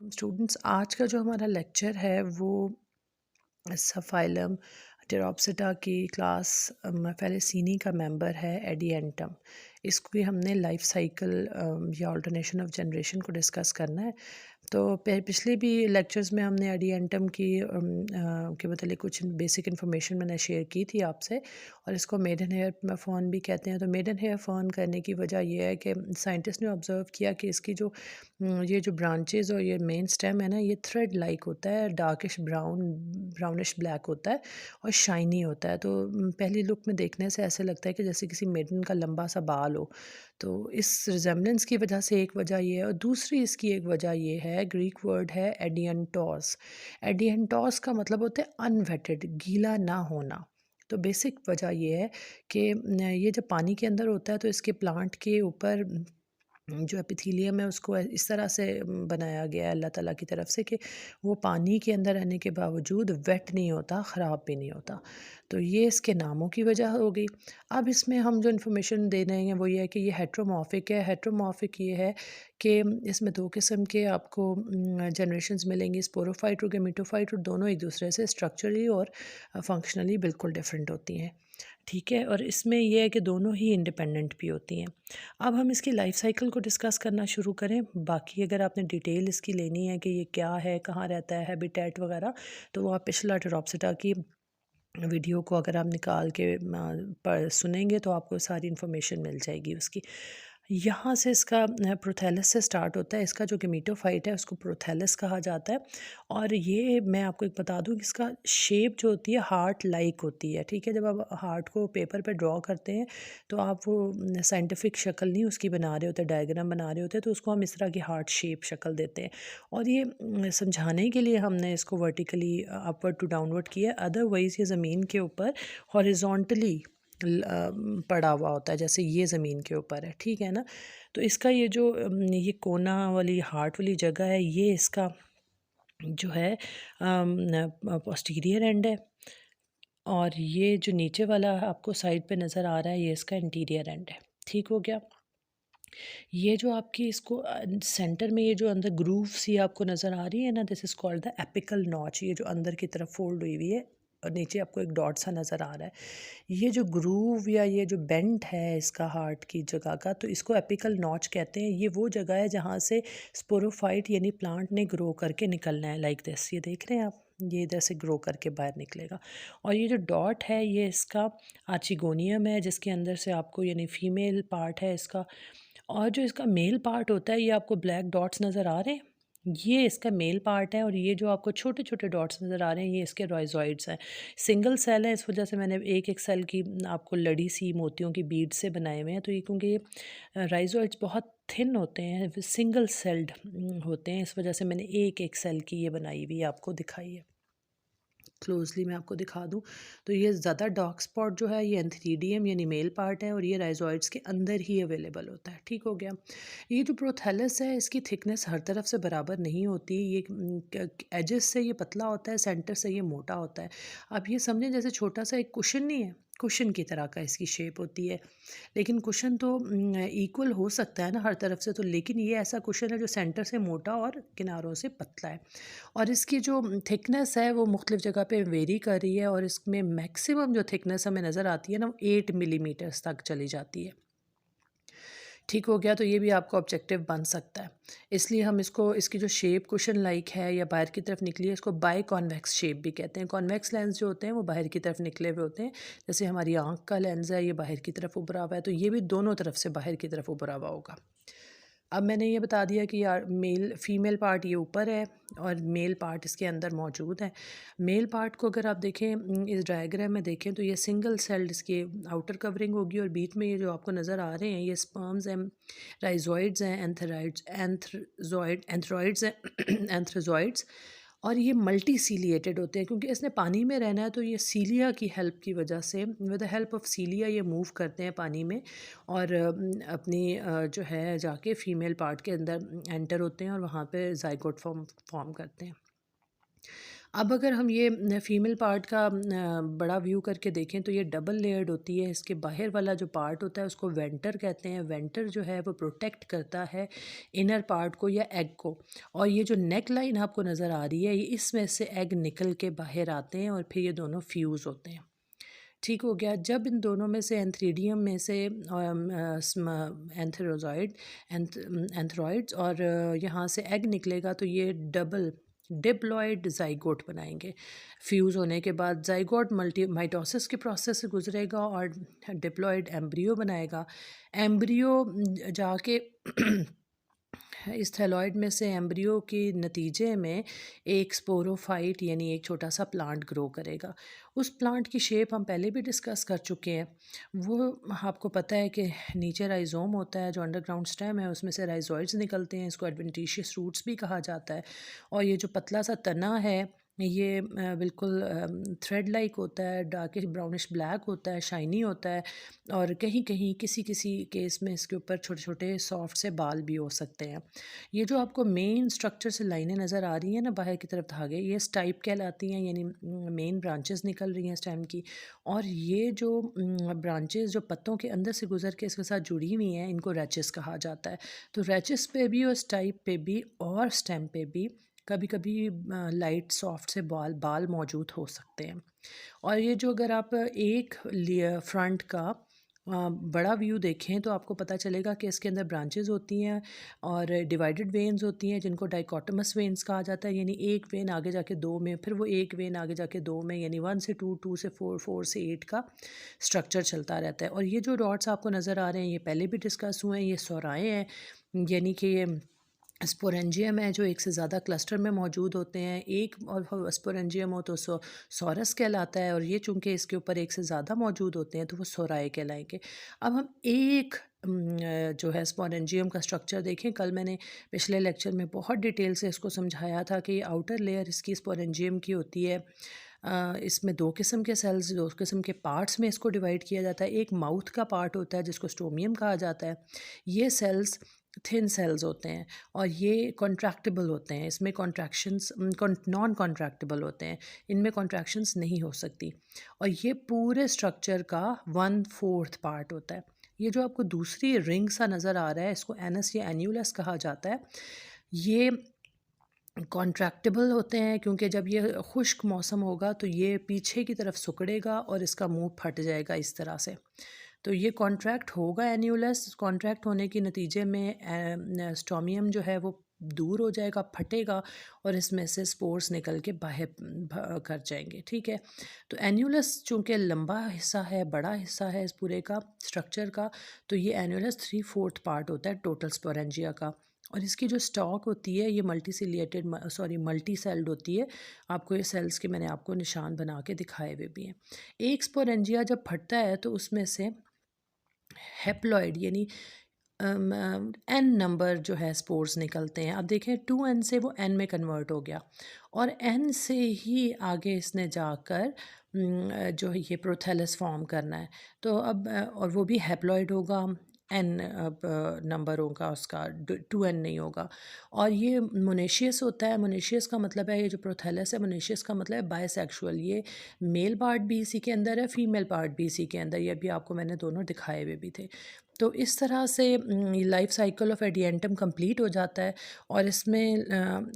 Students, आज का जो हमारा लेक्चर है वो सफ़ाइलम टेरोप्सिटा की क्लास फेलिसीनी का मेंबर है एडिएंटम। इसको भी हमने लाइफ साइकिल या ऑल्टरनेशन ऑफ जनरेशन को डिस्कस करना है। तो पिछले भी लेक्चर्स में हमने एडिएंटम की के मतलब कुछ बेसिक इन्फॉर्मेशन मैंने शेयर की थी आपसे, और इसको मेडन हेयर फर्न भी कहते हैं। तो मेडन हेयर फर्न करने की वजह यह है कि साइंटिस्ट ने ऑब्जर्व किया कि इसकी जो ये जो ब्रांचेज़ और ये मेन स्टेम है ना, ये थ्रेड लाइक होता है, डार्किश ब्राउनिश ब्लैक होता है और शाइनी होता है। तो पहली लुक में देखने से ऐसे लगता है कि जैसे किसी मेडन का लंबा सा बाल हो। तो इस रिजेम्बलेंस की वजह से एक वजह ये है, और दूसरी इसकी एक वजह ये है, ग्रीक वर्ड है एडियंटोस। एडियंटोस का मतलब होता है अनवेटेड, गीला ना होना। तो बेसिक वजह ये है कि ये जब पानी के अंदर होता है तो इसके प्लांट के ऊपर जो एपिथेलियम है उसको इस तरह से बनाया गया है अल्लाह ताला की तरफ से कि वो पानी के अंदर रहने के बावजूद वेट नहीं होता, ख़राब भी नहीं होता। तो ये इसके नामों की वजह हो गई। अब इसमें हम जो इन्फॉर्मेशन दे रहे हैं वो ये है कि ये हेट्रोमॉर्फिक है। हेट्रोमॉर्फिक ये है कि इसमें दो किस्म के आपको जनरेशंस मिलेंगी, स्पोरोफाइट और गेमेटोफाइट, और दोनों एक दूसरे से स्ट्रक्चरली और फंक्शनली बिल्कुल डिफरेंट होती हैं। ठीक है, और इसमें यह है कि दोनों ही इंडिपेंडेंट भी होती हैं। अब हम इसकी लाइफ साइकिल को डिस्कस करना शुरू करें। बाकी अगर आपने डिटेल इसकी लेनी है कि ये क्या है, कहाँ रहता है, हैबिटेट वगैरह, तो वो आप पिछला टेरोप्सिटा की वीडियो को अगर आप निकाल के सुनेंगे तो आपको सारी इन्फॉर्मेशन मिल जाएगी उसकी। यहाँ से इसका प्रोथैलस से स्टार्ट होता है। इसका जो गेमेटोफाइट है उसको प्रोथैलस कहा जाता है। और ये मैं आपको एक बता दूँ कि इसका शेप जो होती है हार्ट लाइक होती है। ठीक है, जब आप हार्ट को पेपर पे ड्रॉ करते हैं तो आप वो साइंटिफिक शक्ल नहीं उसकी बना रहे होते, डायग्राम बना रहे होते, तो उसको हम इस तरह की हार्ट शेप शक्ल देते हैं। और ये समझाने के लिए हमने इसको वर्टिकली अपवर्ड टू डाउनवर्ड किया, अदरवाइज़ ये ज़मीन के ऊपर हॉरिजॉन्टली पड़ा हुआ होता है, जैसे ये ज़मीन के ऊपर है। ठीक है ना। तो इसका ये जो ये कोना वाली हार्ट वाली जगह है, ये इसका जो है पोस्टीरियर एंड है, और ये जो नीचे वाला आपको साइड पे नज़र आ रहा है ये इसका इंटीरियर एंड है। ठीक हो गया। ये जो आपकी इसको सेंटर में ये जो अंदर ग्रूव सी आपको नज़र आ रही है ना, this is called the apical notch. ये जो अंदर की तरफ फोल्ड हुई हुई है और नीचे आपको एक डॉट सा नज़र आ रहा है, ये जो ग्रूव या ये जो बेंट है इसका हार्ट की जगह का, तो इसको एपिकल नॉच कहते हैं। ये वो जगह है जहाँ से स्पोरोफाइट यानी प्लांट ने ग्रो करके निकलना है, लाइक दिस। ये देख रहे हैं आप, ये इधर से ग्रो करके बाहर निकलेगा। और ये जो डॉट है ये इसका आर्चिगोनियम है, जिसके अंदर से आपको यानी फीमेल पार्ट है इसका। और जो इसका मेल पार्ट होता है, ये आपको ब्लैक डॉट्स नज़र आ रहे हैं, ये इसका मेल पार्ट है। और ये जो आपको छोटे छोटे डॉट्स नज़र आ रहे हैं ये इसके राइजॉइड्स हैं। सिंगल सेल है, इस वजह से मैंने एक एक सेल की आपको लड़ी सी मोतियों की बीड से बनाए हुए हैं। तो ये क्योंकि ये राइजॉइड्स बहुत थिन होते हैं, सिंगल सेल्ड होते हैं, इस वजह से मैंने एक एक सेल की ये बनाई हुई आपको दिखाई है। क्लोजली मैं आपको दिखा दूँ तो ये ज़्यादा डार्क स्पॉट जो है ये एंथीडियम यानी मेल पार्ट है, और ये राइजॉइड्स के अंदर ही अवेलेबल होता है। ठीक हो गया। ये जो प्रोथैलस है इसकी थिकनेस हर तरफ से बराबर नहीं होती। ये एजेस से ये पतला होता है, सेंटर से ये मोटा होता है। आप ये समझें जैसे छोटा सा एक कुशन नहीं है, कुशन की तरह का इसकी शेप होती है। लेकिन कुशन तो इक्वल हो सकता है ना हर तरफ से, तो लेकिन ये ऐसा कुशन है जो सेंटर से मोटा और किनारों से पतला है। और इसकी जो थिकनेस है वो मुख्तलिफ़ जगह पे वेरी कर रही है, और इसमें मैक्सिमम जो थिकनेस हमें नज़र आती है ना वो 8 मिलीमीटर्स तक चली जाती है। ठीक हो गया। तो ये भी आपका ऑब्जेक्टिव बन सकता है। इसलिए हम इसको, इसकी जो शेप कुशन लाइक है या बाहर की तरफ निकली है, इसको बाय कॉन्वेक्स शेप भी कहते हैं। कॉन्वेक्स लेंस जो होते हैं वो बाहर की तरफ निकले हुए होते हैं, जैसे हमारी आँख का लेंस है ये बाहर की तरफ उभरा हुआ है, तो ये भी दोनों तरफ से बाहर की तरफ उभरा हुआ होगा। अब मैंने ये बता दिया कि यार मेल फीमेल पार्ट ये ऊपर है और मेल पार्ट इसके अंदर मौजूद है। मेल पार्ट को अगर आप देखें इस डायग्राम में देखें तो ये सिंगल सेल्ड इसकी आउटर कवरिंग होगी, और बीच में ये जो आपको नज़र आ रहे हैं ये स्पर्म्स हैं, राइजोइड्स हैं, एंथ्रॉइड्स हैं एंथ्रोजॉइड्स। और ये मल्टी सीलिएटेड होते हैं, क्योंकि इसने पानी में रहना है तो ये सीलिया की हेल्प की वजह से, विद द हेल्प ऑफ सीलिया ये मूव करते हैं पानी में, और अपनी जो है जाके फीमेल पार्ट के अंदर एंटर होते हैं और वहाँ पे जाइगोट फॉर्म फॉर्म करते हैं। अब अगर हम ये फीमेल पार्ट का बड़ा व्यू करके देखें तो ये डबल लेयर्ड होती है। इसके बाहर वाला जो पार्ट होता है उसको वेंटर कहते हैं। वेंटर जो है वो प्रोटेक्ट करता है इनर पार्ट को या एग को। और ये जो नेक लाइन आपको नज़र आ रही है, ये इसमें से एग निकल के बाहर आते हैं और फिर ये दोनों फ्यूज़ होते हैं। ठीक हो गया। जब इन दोनों में से एंथ्रीडियम में से एंथेरोजॉइड एंथ्रॉइड्स और यहाँ से एग निकलेगा तो ये डबल डिप्लॉयड जाइगोट बनाएंगे। फ्यूज़ होने के बाद जाइगोट मल्टी माइटोसिस के प्रोसेस से गुजरेगा और डिप्लॉयड एम्ब्रियो बनाएगा। एम्ब्रियो जाके इस थैलॉइड में से एम्ब्रियो के नतीजे में एक स्पोरोफाइट यानी एक छोटा सा प्लांट ग्रो करेगा। उस प्लांट की शेप हम पहले भी डिस्कस कर चुके हैं। वो आपको पता है कि नीचे राइजोम होता है, जो अंडरग्राउंड स्टेम है, उसमें से राइजोइड्स निकलते हैं। इसको एडवेंटिशियस रूट्स भी कहा जाता है। और ये जो पतला सा तना है, ये बिल्कुल थ्रेड लाइक होता है, डार्किश ब्राउनिश ब्लैक होता है, शाइनी होता है। और कहीं कहीं किसी किसी केस में इसके ऊपर छोटे छोटे सॉफ्ट से बाल भी हो सकते हैं। ये जो आपको मेन स्ट्रक्चर से लाइनें नज़र आ रही हैं ना बाहर की तरफ धागे, ये स्टाइप कहलाती हैं, यानी मेन ब्रांचेस निकल रही हैं स्टेम की। और ये जो ब्रांचेस जो पत्तों के अंदर से गुजर के इसके साथ जुड़ी हुई हैं, इनको रैचेस कहा जाता है। तो रैचेस पे भी और स्टाइप पे भी और स्टेम पे भी कभी कभी लाइट सॉफ्ट से बाल बाल मौजूद हो सकते हैं। और ये जो अगर आप एक फ्रंट का बड़ा व्यू देखें तो आपको पता चलेगा कि इसके अंदर ब्रांचेस होती हैं और डिवाइडेड वेन्स होती हैं, जिनको डाइकोटमस वेन्स कहा जाता है। यानी एक वेन आगे जाके दो में, फिर वो एक वेन आगे जाके दो में, यानी 1 से 2, 2 से 4, 4 से 8 का स्ट्रक्चर चलता रहता है। और ये जो डॉट्स आपको नज़र आ रहे हैं, ये पहले भी डिस्कस हुए हैं, ये सौराएँ हैं। यानी कि ये स्पोरेंजियम है जो एक से ज़्यादा क्लस्टर में मौजूद होते हैं। एक और स्पोरेंजियम हो तो सॉरस कहलाता है, और ये चूँकि इसके ऊपर एक से ज़्यादा मौजूद होते हैं तो वो सोराए कहलाएंगे। अब हम एक जो है स्पोरेंजियम का स्ट्रक्चर देखें। कल मैंने पिछले लेक्चर में बहुत डिटेल से इसको समझाया था कि आउटर लेयर इसकी स्पोरेंजियम की होती है। इसमें दो किस्म के सेल्स, दो किस्म के पार्ट्स में इसको डिवाइड किया जाता है। एक माउथ का पार्ट होता है जिसको स्टोमियम कहा जाता है। ये सेल्स थिन सेल्स होते हैं और ये कॉन्ट्रैक्टेबल होते हैं। इसमें कॉन्ट्रैक्शंस नॉन कॉन्ट्रैक्टेबल होते हैं, इनमें कॉन्ट्रैक्शंस नहीं हो सकती। और ये पूरे स्ट्रक्चर का 1/4 पार्ट होता है। ये जो आपको दूसरी रिंग सा नज़र आ रहा है, इसको एनस या एन्यूलस कहा जाता है। ये कॉन्ट्रैक्टेबल होते हैं क्योंकि जब ये खुश्क मौसम होगा तो ये पीछे की तरफ सिकुड़ेगा और इसका मुंह फट जाएगा इस तरह से। तो ये कॉन्ट्रैक्ट होगा एन्यूलस। कॉन्ट्रैक्ट होने के नतीजे में स्टोमियम जो है वो दूर हो जाएगा, फटेगा और इसमें से स्पोर्स निकल के बाहर कर जाएंगे। ठीक है। तो एन्यूलस चूँकि लंबा हिस्सा है, बड़ा हिस्सा है इस पूरे का स्ट्रक्चर का, तो ये एन्यूलस 3/4 पार्ट होता है टोटल स्पोरेंजिया का। और इसकी जो स्टॉक होती है ये मल्टी सेल्ड होती है। आपको ये सेल्स के मैंने आपको निशान बना के दिखाए हुए भी हैं। एक स्पोरेंजिया जब फटता है तो उसमें से हेप्लॉइड यानी एन नंबर जो है स्पोर्स निकलते हैं। अब देखें 2n से वो n में कन्वर्ट हो गया और n से ही आगे इसने जाकर जो है ये प्रोथेलस फॉर्म करना है। तो अब और वो भी हेप्लॉइड होगा, n नंबर होगा उसका, 2n नहीं होगा। और ये मोनेशियस होता है। मोनेशियस का मतलब है, ये जो प्रोथेलस है, मोनेशियस का मतलब है बायसेक्सुअल। ये मेल पार्ट भी इसी के अंदर है, फीमेल पार्ट भी इसी के अंदर। ये भी आपको मैंने दोनों दिखाए हुए भी थे। तो इस तरह से लाइफ साइकिल ऑफ एडिएंटम कंप्लीट हो जाता है। और इसमें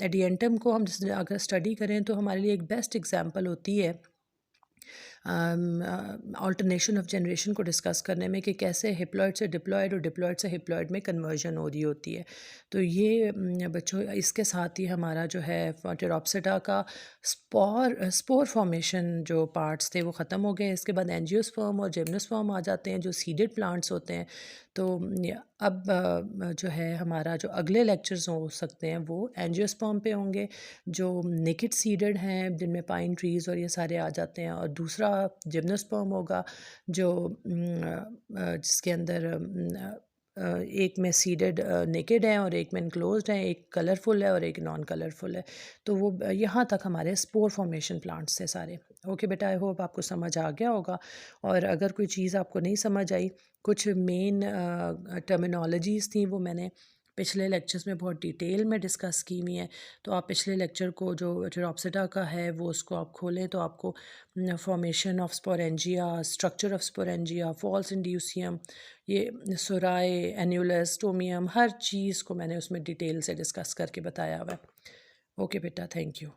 एडिएंटम को हम अगर स्टडी करें तो हमारे लिए एक बेस्ट एग्जांपल होती है ऑल्टरनेशन ऑफ जनरेशन को डिस्कस करने में कि कैसे हिप्लॉइड से डिप्लॉइड और डिप्लॉइड से हिप्लॉइड में कन्वर्जन हो रही होती है। तो ये बच्चों इसके साथ ही हमारा जो है टेरोप्सिटा का स्पोर फॉर्मेशन जो पार्ट्स थे वो ख़त्म हो गए। इसके बाद एंजियोस्पर्म और जिम्नोस्पर्म आ जाते हैं जो सीडेड प्लांट्स होते हैं। तो अब जो है हमारा जो अगले लेक्चर्स हो सकते हैं वो एंजियोस्पर्म पे होंगे, जो नेकेड सीडेड हैं जिनमें पाइन ट्रीज़ और ये सारे आ जाते हैं। और दूसरा जिम्नोस्पर्म होगा जो जिसके अंदर एक में सीडेड नेकेड है और एक में इनक्लोज्ड है, एक कलरफुल है और एक नॉन कलरफुल है। तो वो यहाँ तक हमारे स्पोर फॉर्मेशन प्लांट्स थे सारे। ओके बेटा, आई होप आपको समझ आ गया होगा। और अगर कोई चीज़ आपको नहीं समझ आई, कुछ मेन टर्मिनोलॉजीज़ थी वो मैंने पिछले लेक्चर्स में बहुत डिटेल में डिस्कस की हुई हैं। तो आप पिछले लेक्चर को जो टेरोप्सिटा का है वो उसको आप खोलें तो आपको formation of sporangia, structure of sporangia, false indusium, ये सोराए, एन्यूलस, टोमियम, हर चीज़ को मैंने उसमें डिटेल से डिस्कस करके बताया हुआ है। ओके बेटा, थैंक यू।